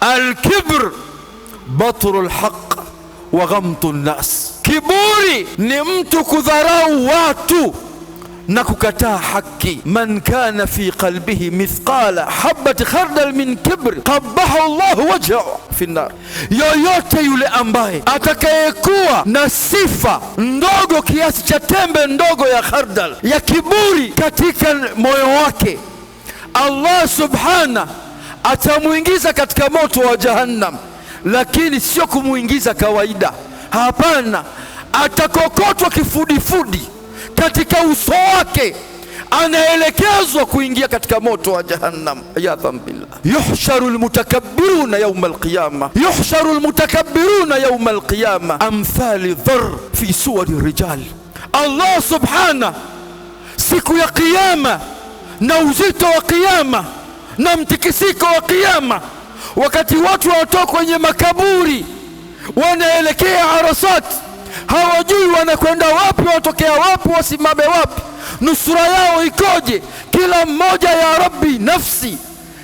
Alkibr batru lhaq wa ghamtu nnas, kiburi ni mtu kudharau watu na kukataa haki. Man kana fi qalbihi mithqala habati khardal min kibr qabbaha Allahu wajhahu fi nar, yoyote yule ambaye atakayekuwa na sifa ndogo kiasi cha tembe ndogo ya khardal ya kiburi katika moyo wake, Allah subhana atamuingiza katika moto wa jahannam. Lakini sio kumuingiza kawaida, hapana, atakokotwa kifudifudi katika uso wake, anaelekezwa kuingia katika moto wa jahannam. Ayadhan billah. Yuhsharu almutakabbiruna yawma alqiyama, yuhsharu almutakabbiruna yawma alqiyama amthali dhar fi suwari rijal. Allah subhana siku ya kiyama na uzito wa kiyama na mtikisiko wa kiyama, wakati watu watoka kwenye makaburi wanaelekea Arasat, hawajui wanakwenda wapi, watokea wapi, wasimame wapi, nusura yao ikoje, kila mmoja ya Rabbi nafsi.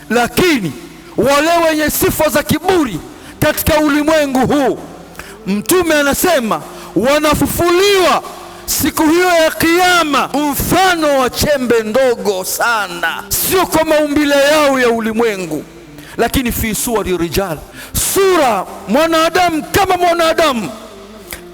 Lakini wale wenye sifa za kiburi katika ulimwengu huu, Mtume anasema wanafufuliwa siku hiyo ya kiyama mfano wa chembe ndogo sana, sio kwa maumbile yao ya ulimwengu, lakini fi suwari rijal, sura mwanadamu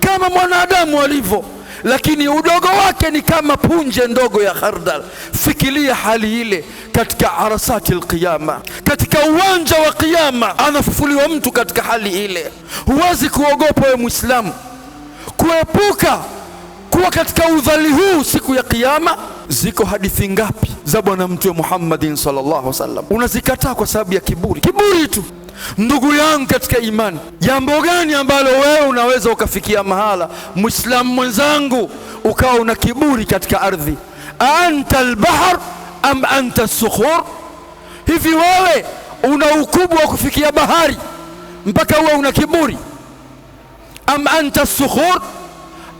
kama mwanadamu alivyo, lakini udogo wake ni kama punje ndogo ya khardal. Fikiria hali ile katika arasati alqiyama, katika uwanja wa kiyama anafufuliwa mtu katika hali ile. Huwezi kuogopa wewe Muislamu kuepuka kuwa katika udhali huu siku ya kiyama. Ziko hadithi ngapi za Bwana Mtume Muhammadin sallallahu alaihi wasallam unazikataa kwa sababu ya kiburi? Kiburi tu. Ndugu yangu katika imani, jambo gani ambalo wewe unaweza ukafikia mahala Muislamu mwenzangu ukawa una kiburi katika ardhi? Anta albahr am anta sukhur? Hivi wewe una ukubwa wa kufikia bahari mpaka uwe una kiburi? Am anta sukhur?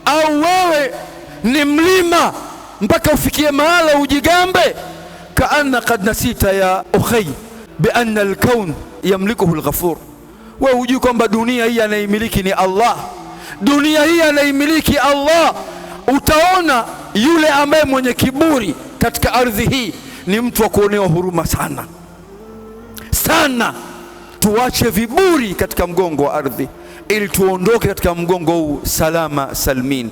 Au wewe ni mlima mpaka ufikie mahala ujigambe? Kaanna qad nasita ya ukhay bi anna alkawn yamlikuhu alghafur. Wewe hujui kwamba dunia hii anaimiliki ni Allah, dunia hii anaimiliki Allah. Utaona yule ambaye mwenye kiburi katika ardhi hii ni mtu wa kuonewa huruma sana sana. Tuache viburi katika mgongo wa ardhi ili tuondoke katika mgongo huu salama salmin.